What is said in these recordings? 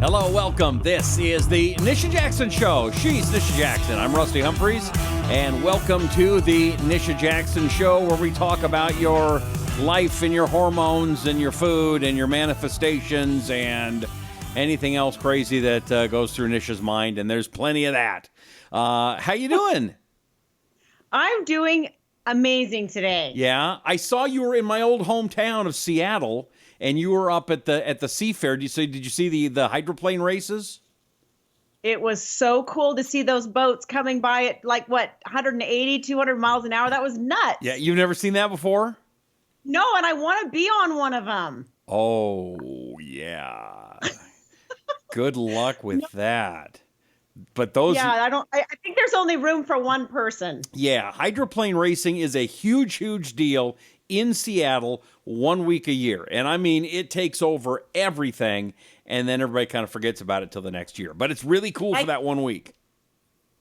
Hello, welcome. This is the Nisha Jackson Show. She's Nisha Jackson. I'm Rusty Humphries, and welcome to the Nisha Jackson Show, where we talk about your life and your hormones and your food and your manifestations and anything else crazy that goes through Nisha's mind, and there's plenty of that. How you doing? I'm doing amazing today. Yeah, I saw you were in my old hometown of Seattle, and you were up at the Seafair. Did you see the hydroplane races? It was so cool to see those boats coming by at 180, 200 miles an hour. That was nuts. Yeah, you've never seen that before? No, and I want to be on one of them. Oh, yeah. Good luck with that. But those... Yeah, I think there's only room for one person. Yeah, hydroplane racing is a huge, huge deal in Seattle 1 week a year. And I mean, it takes over everything, and then everybody kind of forgets about it till the next year. But it's really cool for that 1 week.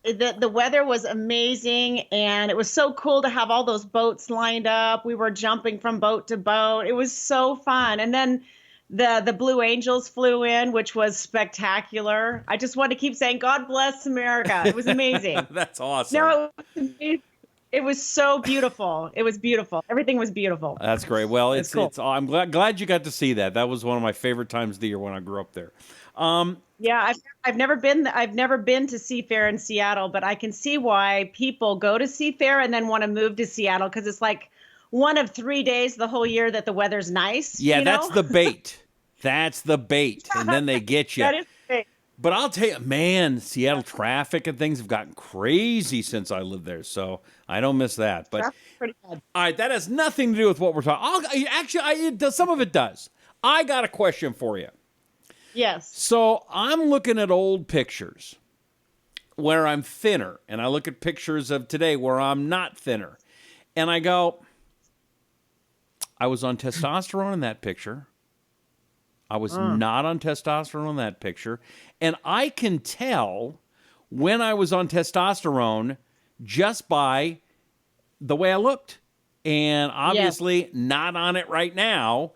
The weather was amazing, and it was so cool to have all those boats lined up. We were jumping from boat to boat. It was so fun. And then the Blue Angels flew in, which was spectacular. I just want to keep saying, God bless America. It was amazing. That's awesome. No, it was so beautiful. It was beautiful. Everything was beautiful. That's great. Well, it's cool. I'm glad you got to see that. That was one of my favorite times of the year when I grew up there. Yeah, I've never been to Seafair in Seattle, but I can see why people go to Seafair and then want to move to Seattle, because it's like one of 3 days the whole year that the weather's nice. Yeah, that's the bait. That's the bait, and then they get you. That is the bait. But I'll tell you, man, Seattle traffic and things have gotten crazy since I lived there, so I don't miss that. But That's pretty bad. All right, that has nothing to do with what we're talking. It does. Some of it does. I got a question for you. Yes. So I'm looking at old pictures where I'm thinner, and I look at pictures of today where I'm not thinner, and I go, I was on testosterone in that picture. I was not on testosterone in that picture. And I can tell when I was on testosterone just by the way I looked. And obviously not on it right now.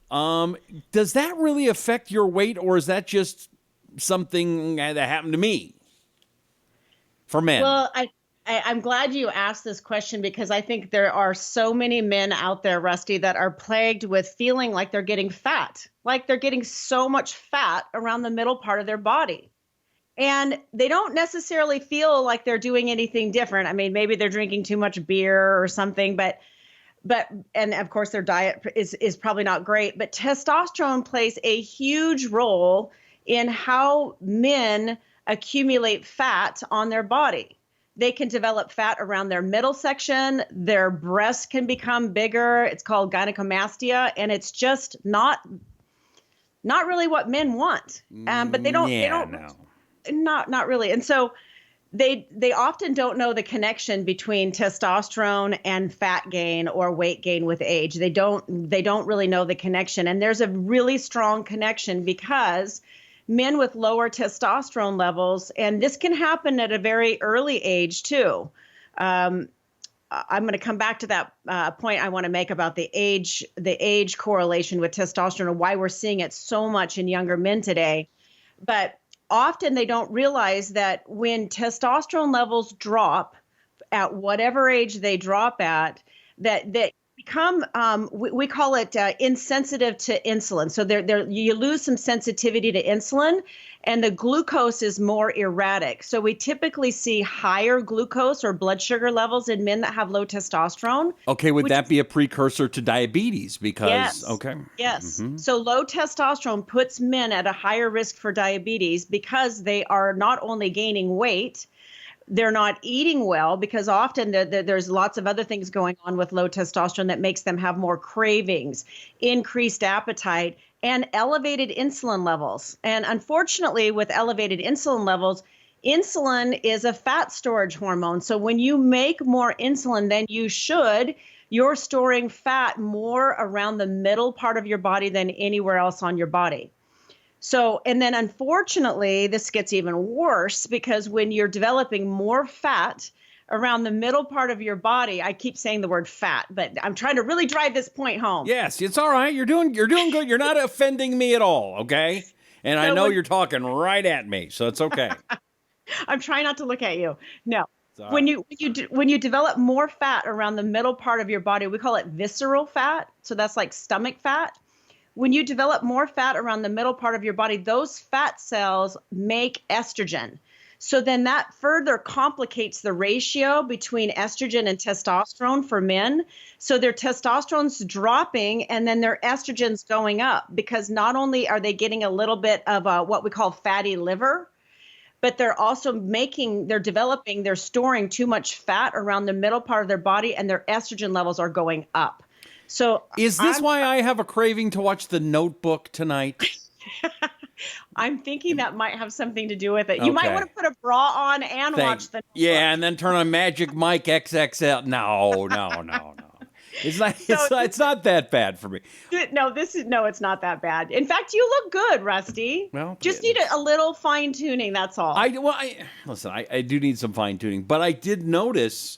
Does that really affect your weight, or is that just something that happened to me for men? Well, I'm glad you asked this question, because I think there are so many men out there, Rusty, that are plagued with feeling like they're getting fat, like they're getting so much fat around the middle part of their body. And they don't necessarily feel like they're doing anything different. I mean, maybe they're drinking too much beer or something, but and of course their diet is probably not great, but testosterone plays a huge role in how men accumulate fat on their body. They can develop fat around their middle section. Their breasts can become bigger. It's called gynecomastia, and it's just not really what men want. But they don't. Not really. And so they often don't know the connection between testosterone and fat gain or weight gain with age. They don't really know the connection. And there's a really strong connection, because men with lower testosterone levels, and this can happen at a very early age too. I'm going to come back to that point I want to make about the age correlation with testosterone and why we're seeing it so much in younger men today. But often they don't realize that when testosterone levels drop at whatever age they drop at, that become, we call it insensitive to insulin. So you lose some sensitivity to insulin, and the glucose is more erratic. So we typically see higher glucose or blood sugar levels in men that have low testosterone. Okay, would that be a precursor to diabetes? Because yes, okay, yes. Mm-hmm. So low testosterone puts men at a higher risk for diabetes, because they are not only gaining weight, they're not eating well, because often there's lots of other things going on with low testosterone that makes them have more cravings, increased appetite, and elevated insulin levels. And unfortunately, with elevated insulin levels, insulin is a fat storage hormone. So when you make more insulin than you should, you're storing fat more around the middle part of your body than anywhere else on your body. So, and then unfortunately, this gets even worse, because when you're developing more fat around the middle part of your body, I keep saying the word fat, but I'm trying to really drive this point home. Yes, it's all right. You're doing good. You're not offending me at all, okay? And I know you're talking right at me, so it's okay. I'm trying not to look at you. No. Sorry. When you develop more fat around the middle part of your body, we call it visceral fat. So that's like stomach fat. When you develop more fat around the middle part of your body, those fat cells make estrogen. So then that further complicates the ratio between estrogen and testosterone for men. So their testosterone's dropping and then their estrogen's going up, because not only are they getting a little bit of what we call fatty liver, but they're storing too much fat around the middle part of their body, and their estrogen levels are going up. So is this why I have a craving to watch The Notebook tonight? I'm thinking that might have something to do with it. You might want to put a bra on and watch The Notebook. Yeah, and then turn on Magic Mike XXL. No. It's not that bad for me. No, it's not that bad. In fact, you look good, Rusty. Well, just need a little fine tuning. That's all. Listen, I do need some fine tuning, but I did notice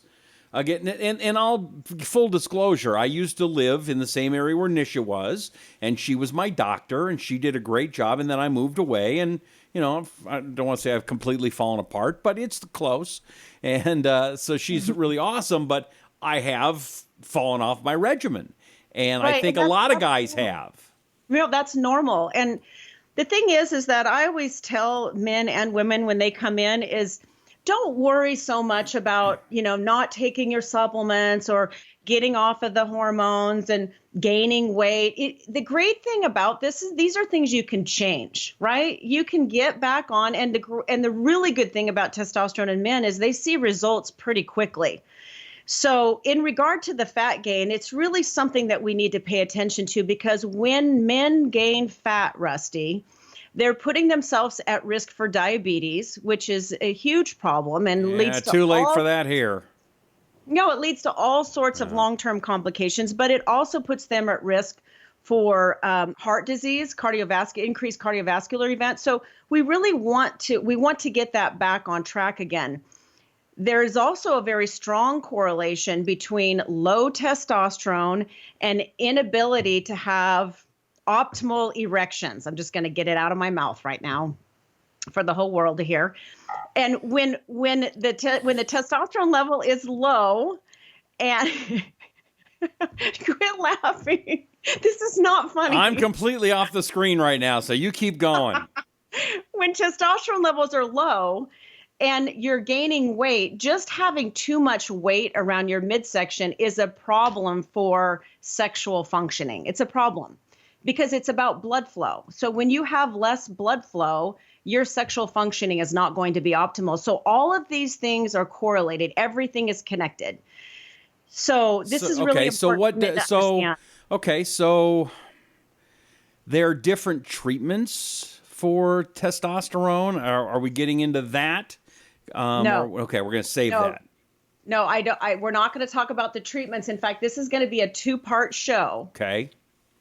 again, and I'll full disclosure, I used to live in the same area where Nisha was, and she was my doctor, and she did a great job, and then I moved away, and I don't want to say I've completely fallen apart, but it's close, and so she's really awesome, but I have fallen off my regimen, and I think a lot of guys have. That's normal, and the thing is that I always tell men and women when they come in is, don't worry so much about, not taking your supplements or getting off of the hormones and gaining weight. The great thing about this is these are things you can change, right? You can get back on. And the really good thing about testosterone in men is they see results pretty quickly. So in regard to the fat gain, it's really something that we need to pay attention to, because when men gain fat, Rusty, they're putting themselves at risk for diabetes, which is a huge problem and leads to too late for that here. No, it leads to all sorts of long-term complications, but it also puts them at risk for heart disease, increased cardiovascular events. So we really want to get that back on track again. There is also a very strong correlation between low testosterone and inability to have optimal erections. I'm just going to get it out of my mouth right now for the whole world to hear. And when the testosterone level is low, and quit laughing. This is not funny. I'm completely off the screen right now, so you keep going. When testosterone levels are low and you're gaining weight, just having too much weight around your midsection is a problem for sexual functioning. It's a problem, because it's about blood flow. So when you have less blood flow, your sexual functioning is not going to be optimal. So all of these things are correlated. Everything is connected. So this is really important. So there are different treatments for testosterone. Are we getting into that? No. We're going to save that. No, we're not going to talk about the treatments. In fact, this is going to be a 2-part show. Okay.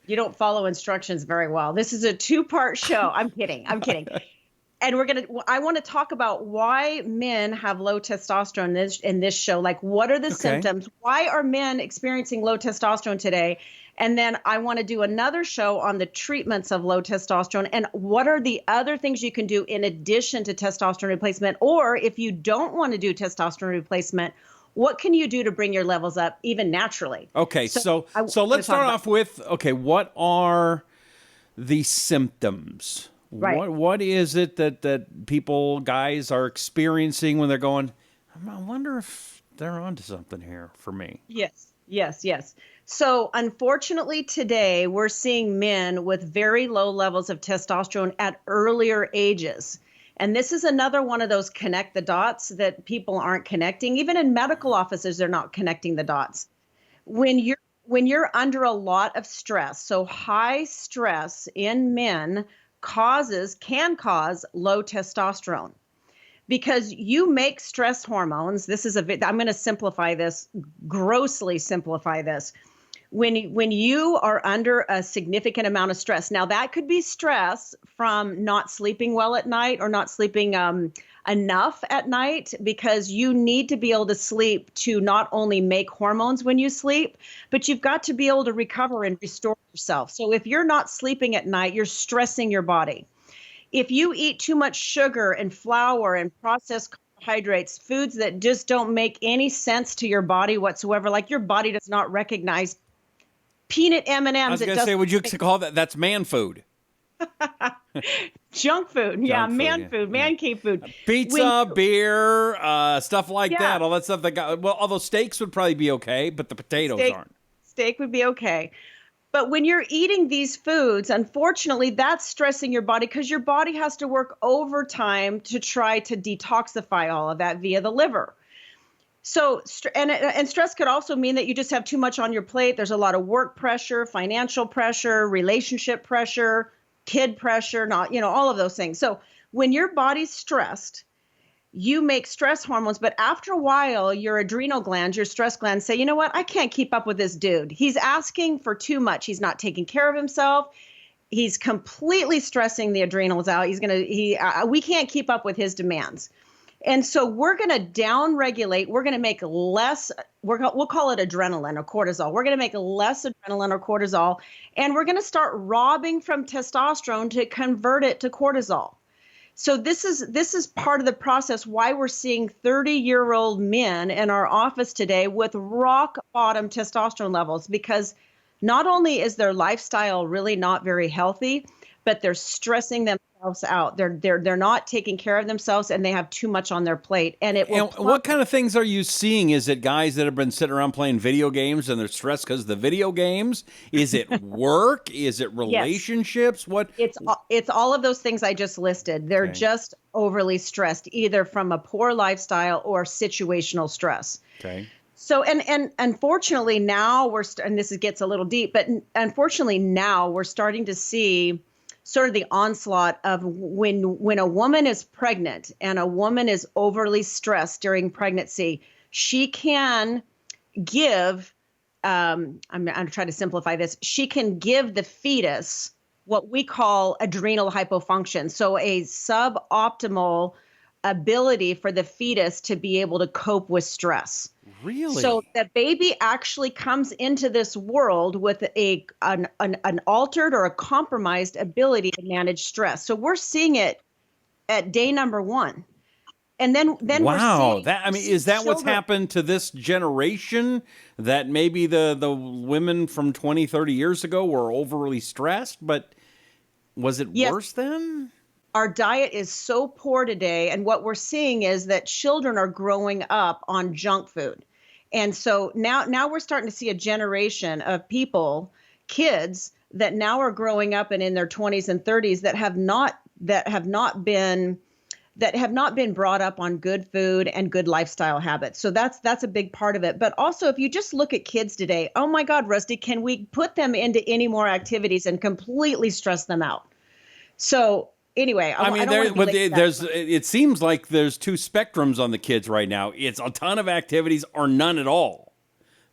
You don't follow instructions very well. This is a 2-part show. I'm kidding. And I want to talk about why men have low testosterone in this show. Like, what are the symptoms? Why are men experiencing low testosterone today? And then I want to do another show on the treatments of low testosterone and what are the other things you can do in addition to testosterone replacement? Or if you don't want to do testosterone replacement, what can you do to bring your levels up even naturally? Okay, so let's start off with, what are the symptoms? Right. What is it that guys are experiencing when they're going, I wonder if they're onto something here for me? Yes. So unfortunately today, we're seeing men with very low levels of testosterone at earlier ages. And this is another one of those connect the dots that people aren't connecting. Even in medical offices, they're not connecting the dots. When you're under a lot of stress, so high stress in men can cause low testosterone, because you make stress hormones. I'm going to simplify this, grossly simplify this. When you are under a significant amount of stress, now that could be stress from not sleeping well at night or not sleeping enough at night, because you need to be able to sleep to not only make hormones when you sleep, but you've got to be able to recover and restore yourself. So if you're not sleeping at night, you're stressing your body. If you eat too much sugar and flour and processed carbohydrates, foods that just don't make any sense to your body whatsoever, like your body does not recognize peanut M&Ms. I was going to say, would you call that's man food? Junk food. Yeah, man food, man cave food. Pizza, beer, stuff like that. All that stuff although steaks would probably be okay, but the potatoes aren't. Steak would be okay. But when you're eating these foods, unfortunately, that's stressing your body because your body has to work overtime to try to detoxify all of that via the liver. So, and stress could also mean that you just have too much on your plate. There's a lot of work pressure, financial pressure, relationship pressure, kid pressure, all of those things. So when your body's stressed, you make stress hormones, but after a while, your adrenal glands, your stress glands say, you know what? I can't keep up with this dude. He's asking for too much. He's not taking care of himself. He's completely stressing the adrenals out. We can't keep up with his demands. And so we're going to down-regulate. We're going to make less, we'll call it adrenaline or cortisol. We're going to make less adrenaline or cortisol, and we're going to start robbing from testosterone to convert it to cortisol. So this is part of the process why we're seeing 30-year-old men in our office today with rock bottom testosterone levels, because not only is their lifestyle really not very healthy, but they're stressing themselves out. They're not taking care of themselves, and they have too much on their plate. And what kind of things are you seeing? Is it guys that have been sitting around playing video games and they're stressed because of the video games? Is it work? Is it relationships? What? It's all of those things I just listed. They're just overly stressed, either from a poor lifestyle or situational stress. Okay. So, and unfortunately now and this gets a little deep, but unfortunately now we're starting to see sort of the onslaught of when a woman is pregnant and a woman is overly stressed during pregnancy, she can give, I'm trying to simplify this, she can give the fetus what we call adrenal hypofunction. So a suboptimal ability for the fetus to be able to cope with stress. Really? So the baby actually comes into this world with an altered or a compromised ability to manage stress. So we're seeing it at day number 1. And then wow, we're seeing is that what's happened to this generation? That maybe the women from 20, 30 years ago were overly stressed, but was it worse then? Our diet is so poor today, and what we're seeing is that children are growing up on junk food. And so now we're starting to see a generation of kids that now are growing up and in their 20s and 30s that have not been brought up on good food and good lifestyle habits. So that's a big part of it. But also, if you just look at kids today, oh my God, Rusty, can we put them into any more activities and completely stress them out? So anyway, it seems like there's two spectrums on the kids right now. It's a ton of activities or none at all.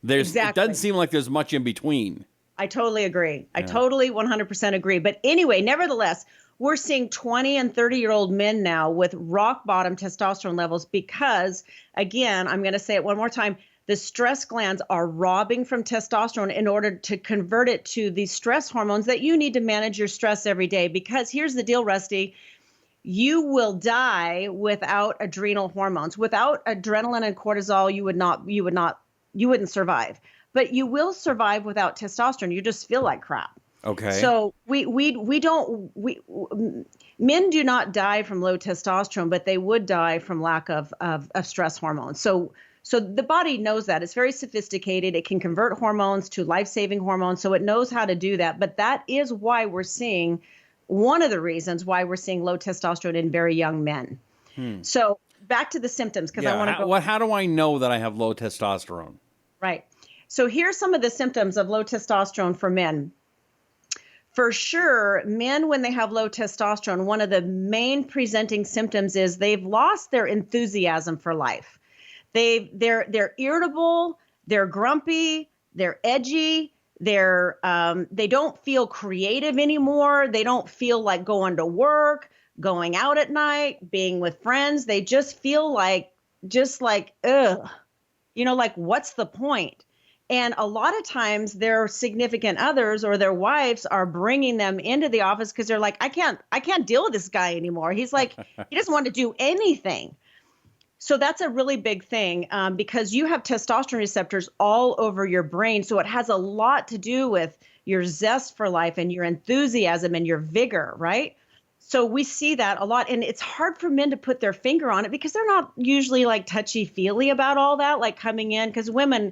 It doesn't seem like there's much in between. I totally agree. I totally 100% agree. But anyway, nevertheless, we're seeing 20 and 30-year-old men now with rock bottom testosterone levels because, again, I'm going to say it one more time, the stress glands are robbing from testosterone in order to convert it to the stress hormones that you need to manage your stress every day. Because here's the deal, Rusty, you will die without adrenal hormones. Without adrenaline and cortisol, you wouldn't survive. But you will survive without testosterone. You just feel like crap. Okay. So men do not die from low testosterone, but they would die from lack of stress hormones. So the body knows that. It's very sophisticated. It can convert hormones to life-saving hormones, so it knows how to do that. But that is why one of the reasons why we're seeing low testosterone in very young men. So back to the symptoms, because I want to go. How do I know that I have low testosterone? Right. So here's some of the symptoms of low testosterone for men. For sure, men, when they have low testosterone, one of the main presenting symptoms is they've lost their enthusiasm for life. They're irritable, they're grumpy, they're edgy, they don't feel creative anymore. They don't feel like going to work, going out at night, being with friends. They just feel like, ugh, like, what's the point? And a lot of times their significant others or their wives are bringing them into the office because they're like, I can't deal with this guy anymore. He's like, he doesn't want to do anything. So that's a really big thing because you have testosterone receptors all over your brain. So it has a lot to do with your zest for life and your enthusiasm and your vigor, right? So we see that a lot. And it's hard for men to put their finger on it because they're not usually like touchy-feely about all that, like coming in, because women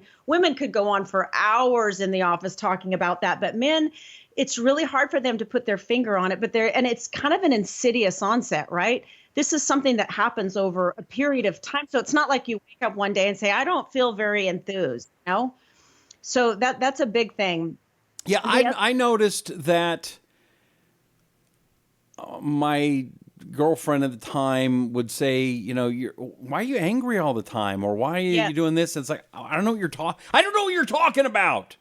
could go on for hours in the office talking about that. But men, it's really hard for them to put their finger on it. And it's kind of an insidious onset, right? This is something that happens over a period of time. So it's not like you wake up one day and say, I don't feel very enthused, you know? So that's a big thing. Yeah, I noticed that my girlfriend at the time would say, you know, why are you angry all the time? Or why are you doing this? It's like, I don't know what you're talking about.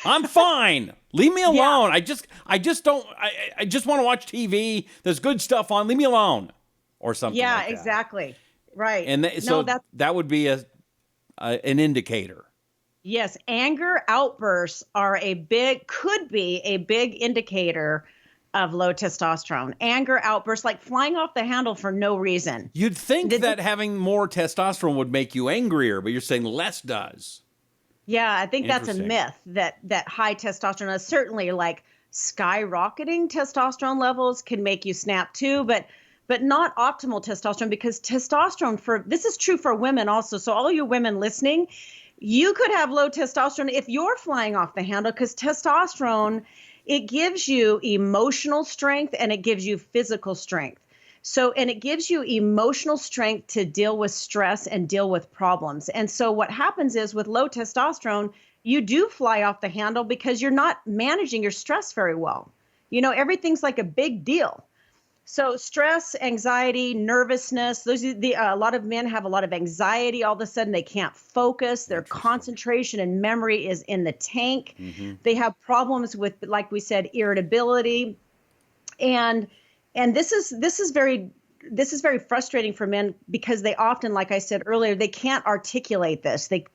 I'm fine. Leave me alone. I just want to watch TV. There's good stuff on. Leave me alone. Or something like that. Yeah, exactly. Right. And that would be an indicator. Yes, anger outbursts could be a big indicator of low testosterone. Anger outbursts, like flying off the handle for no reason. You'd think that having more testosterone would make you angrier, but you're saying less does. Yeah, I think that's a myth that high testosterone is certainly like skyrocketing testosterone levels can make you snap too, but not optimal testosterone, because testosterone this is true for women also. So all you women listening, you could have low testosterone if you're flying off the handle, because testosterone, it gives you emotional strength and it gives you physical strength. So, and it gives you emotional strength to deal with stress and deal with problems. And so what happens is with low testosterone, you do fly off the handle because you're not managing your stress very well. You know, everything's like a big deal. So stress, anxiety, nervousness, a lot of men have a lot of anxiety. All of a sudden they can't focus. Their concentration and memory is in the tank. Mm-hmm. They have problems with, like we said, irritability. And this is very frustrating for men because they often, like I said earlier, they can't articulate this. They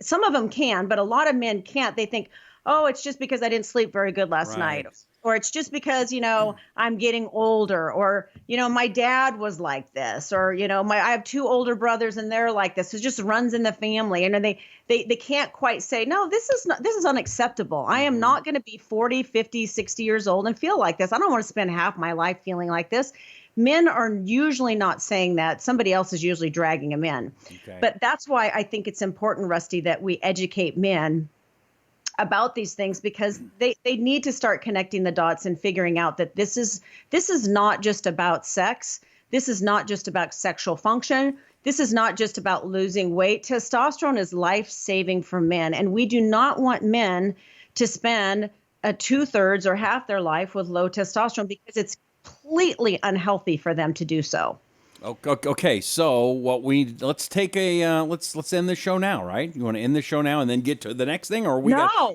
some of them can, but a lot of men can't. They think, oh, it's just because I didn't sleep very good last night. Or it's just because, you know, I'm getting older, or, you know, my dad was like this, or, you know, I have two older brothers and they're like this. It just runs in the family. And they can't quite say, no, this is unacceptable. I am not going to be 40, 50, 60 years old and feel like this. I don't want to spend half my life feeling like this. Men are usually not saying that. Somebody else is usually dragging them in. Okay. But that's why I think it's important, Rusty, that we educate men about these things, because they need to start connecting the dots and figuring out that this is not just about sex. This is not just about sexual function. This is not just about losing weight. Testosterone is life-saving for men, and we do not want men to spend 2/3 or half their life with low testosterone, because it's completely unhealthy for them to do so. Okay, so let's take let's end the show now, right? You want to end the show now and then get to the next thing, or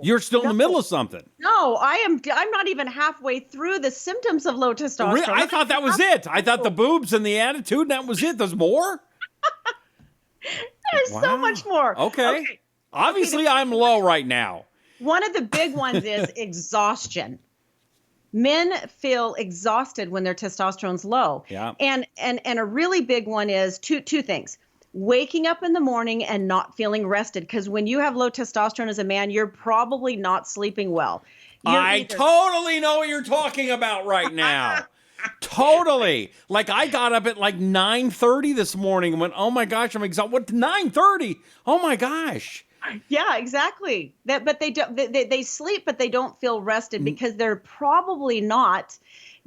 you're still in the middle of something? No, I'm not even halfway through the symptoms of low testosterone. Really? I thought that was it. I thought the boobs and the attitude, and that was it. There's more? There's so much more. Okay. Obviously, I'm low right now. One of the big ones is exhaustion. Men feel exhausted when their testosterone's low. Yeah. And a really big one is two things. Waking up in the morning and not feeling rested, because when you have low testosterone as a man, you're probably not sleeping well. I totally know what you're talking about right now. Totally. Like, I got up at like 9:30 this morning and went, oh my gosh, I'm exhausted. What, 9:30? Oh my gosh. Yeah, exactly. But they sleep, but they don't feel rested because they're probably not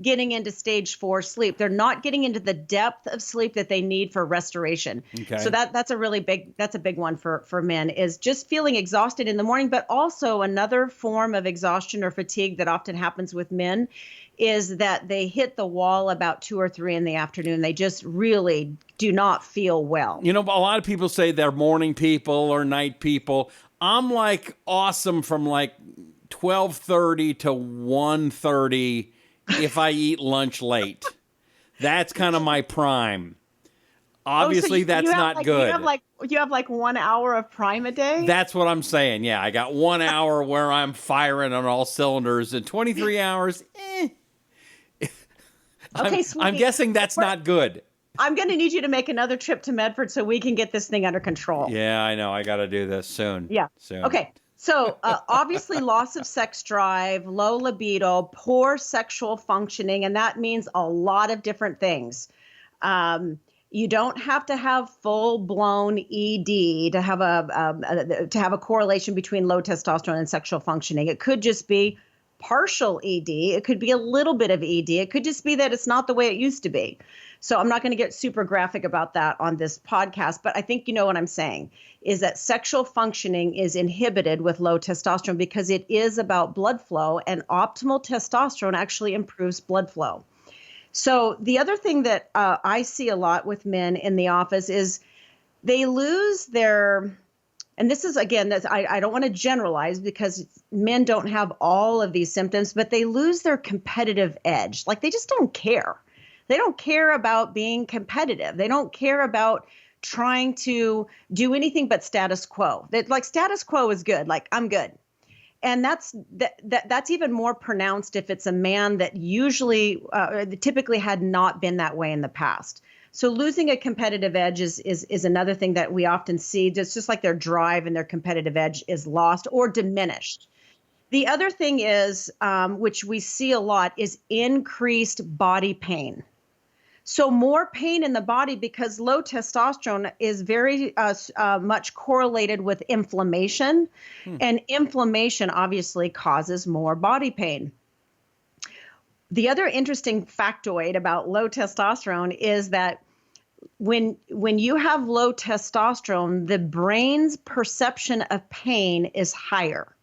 getting into stage 4 sleep. They're not getting into the depth of sleep that they need for restoration. Okay. So that's a big one for men, is just feeling exhausted in the morning. But also another form of exhaustion or fatigue that often happens with men is that they hit the wall about 2 or 3 in the afternoon. They just really do not feel well. You know, a lot of people say they're morning people or night people. I'm like awesome from like 12:30 to 1:30 if I eat lunch late. That's kind of my prime. Obviously, you that's have not like, good. you have like 1 hour of prime a day? That's what I'm saying. Yeah, I got 1 hour where I'm firing on all cylinders, and 23 hours, Okay, I'm sweetie. guessing that's not good. I'm going to need you to make another trip to Medford so we can get this thing under control. Yeah, I know. I got to do this soon. Yeah. Soon. Okay. So obviously loss of sex drive, low libido, poor sexual functioning, and that means a lot of different things. You don't have to have full-blown ED to have a correlation between low testosterone and sexual functioning. It could just be partial ED. It could be a little bit of ED. It could just be that it's not the way it used to be. So I'm not going to get super graphic about that on this podcast, but I think you know what I'm saying, is that sexual functioning is inhibited with low testosterone because it is about blood flow, and optimal testosterone actually improves blood flow. So the other thing that I see a lot with men in the office is they lose their, and this is, again, I don't want to generalize because men don't have all of these symptoms, but they lose their competitive edge. Like they just don't care. They don't care about being competitive. They don't care about trying to do anything but status quo. Like status quo is good. Like I'm good. And that's even more pronounced if it's a man that usually typically had not been that way in the past. So losing a competitive edge is another thing that we often see. It's just like their drive and their competitive edge is lost or diminished. The other thing is, which we see a lot, is increased body pain. So more pain in the body because low testosterone is very much correlated with inflammation. And inflammation obviously causes more body pain. The other interesting factoid about low testosterone is that when you have low testosterone, the brain's perception of pain is higher.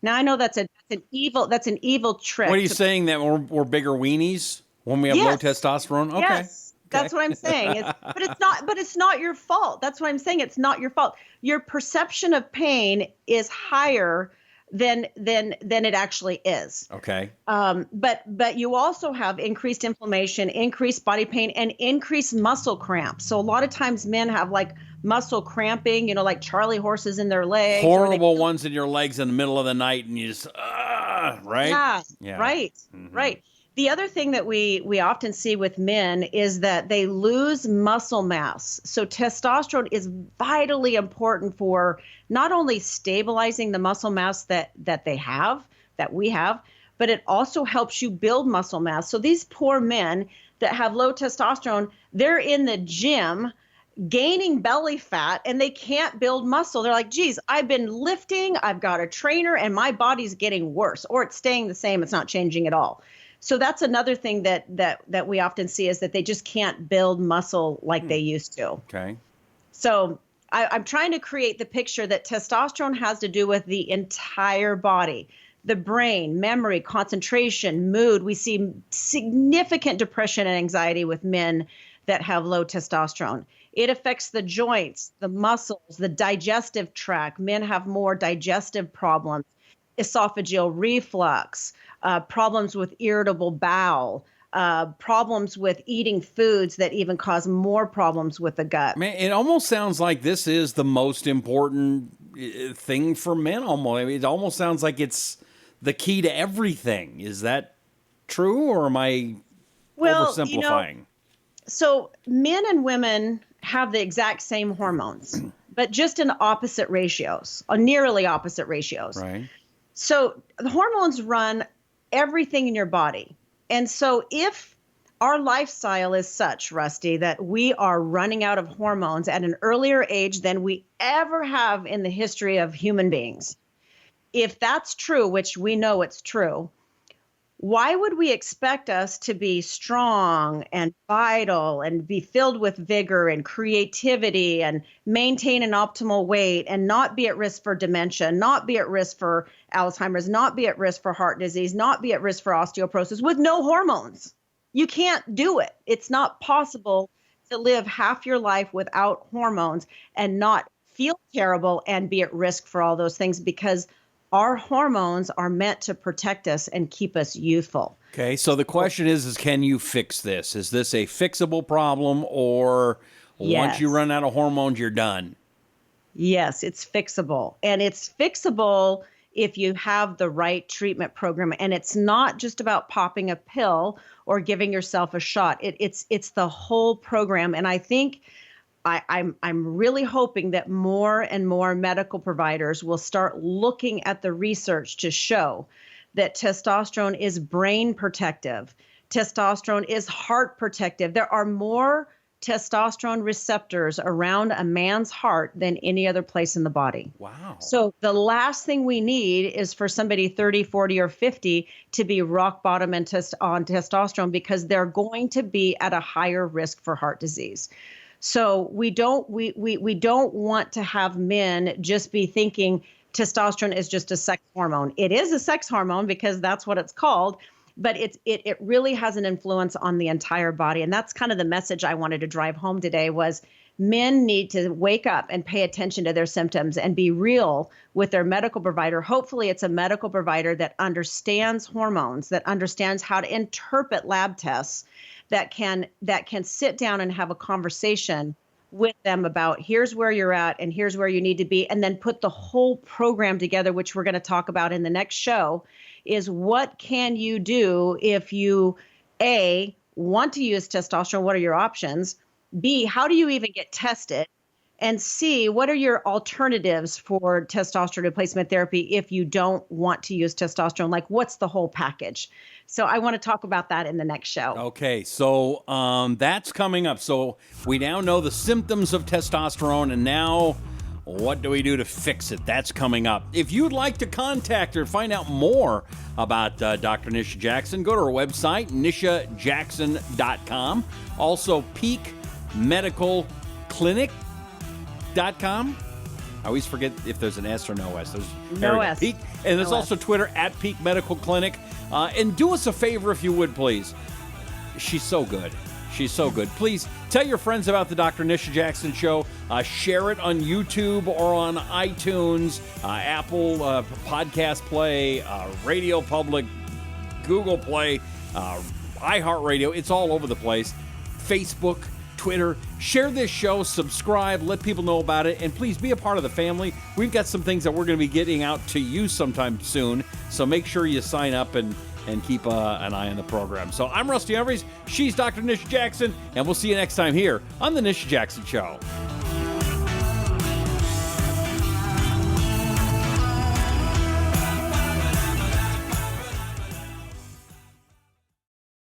Now I know that's an evil trick. What are you saying, that we're bigger weenies when we have low testosterone? Okay. Yes, that's what I'm saying. But it's not your fault. That's what I'm saying. It's not your fault. Your perception of pain is higher than it actually is. Okay. But you also have increased inflammation, increased body pain, and increased muscle cramps. So a lot of times men have like muscle cramping, like Charlie horses in their legs. Horrible ones in your legs in the middle of the night, and you just, right? Yeah. Right. Mm-hmm. Right. The other thing that we often see with men is that they lose muscle mass. So testosterone is vitally important for not only stabilizing the muscle mass that we have, but it also helps you build muscle mass. So these poor men that have low testosterone, they're in the gym gaining belly fat and they can't build muscle. They're like, geez, I've been lifting, I've got a trainer, and my body's getting worse, or it's staying the same. It's not changing at all. So that's another thing that we often see, is that they just can't build muscle like they used to. Okay. So I'm trying to create the picture that testosterone has to do with the entire body, the brain, memory, concentration, mood. We see significant depression and anxiety with men that have low testosterone. It affects the joints, the muscles, the digestive tract. Men have more digestive problems, esophageal reflux, problems with irritable bowel, problems with eating foods that even cause more problems with the gut. Man, it almost sounds like this is the most important thing for men. Almost, it almost sounds like it's the key to everything. Is that true, or am I oversimplifying? So men and women have the exact same hormones, but just in opposite ratios, or nearly opposite ratios. Right. So the hormones run everything in your body. And so if our lifestyle is such, Rusty, that we are running out of hormones at an earlier age than we ever have in the history of human beings, if that's true, which we know it's true, why would we expect us to be strong and vital and be filled with vigor and creativity and maintain an optimal weight and not be at risk for dementia, not be at risk for Alzheimer's, not be at risk for heart disease, not be at risk for osteoporosis with no hormones? You can't do it. It's not possible to live half your life without hormones and not feel terrible and be at risk for all those things, because our hormones are meant to protect us and keep us youthful. Okay, so the question is can you fix this? Is this a fixable problem, or Once you run out of hormones, you're done. Yes, it's fixable. And it's fixable if you have the right treatment program. And it's not just about popping a pill or giving yourself a shot. It's the whole program. And I think I'm really hoping that more and more medical providers will start looking at the research to show that testosterone is brain protective. Testosterone is heart protective. There are more testosterone receptors around a man's heart than any other place in the body. Wow. So the last thing we need is for somebody 30, 40, or 50 to be rock bottom on testosterone, because they're going to be at a higher risk for heart disease. So we don't want to have men just be thinking testosterone is just a sex hormone. It is a sex hormone because that's what it's called. But it really has an influence on the entire body. And that's kind of the message I wanted to drive home today was men need to wake up and pay attention to their symptoms and be real with their medical provider. Hopefully it's a medical provider that understands hormones, that understands how to interpret lab tests, that can sit down and have a conversation with them about here's where you're at and here's where you need to be, and then put the whole program together, which we're going to talk about in the next show, is what can you do if you, A, want to use testosterone? What are your options? B, how do you even get tested? And C, what are your alternatives for testosterone replacement therapy if you don't want to use testosterone? Like, what's the whole package? So I want to talk about that in the next show. Okay, so that's coming up. So we now know the symptoms of testosterone, and now what do we do to fix it? That's coming up. If you'd like to contact her, find out more about Dr. Nisha Jackson, go to her website, nishajackson.com. Also, peakmedicalclinic.com. I always forget if there's an S or no S. There's no S. Peak, and there's also Twitter at Peak Medical Clinic. And do us a favor if you would, please. She's so good. She's so good. Please tell your friends about the Dr. Nisha Jackson Show. Share it on YouTube or on iTunes, Apple Podcast Play, Radio Public, Google Play, iHeartRadio. It's all over the place. Facebook, Twitter. Share this show, subscribe, let people know about it, and please be a part of the family. We've got some things that we're going to be getting out to you sometime soon, so make sure you sign up and keep an eye on the program. So I'm Rusty Humphries, she's Dr. Nisha Jackson, and we'll see you next time here on The Nisha Jackson Show.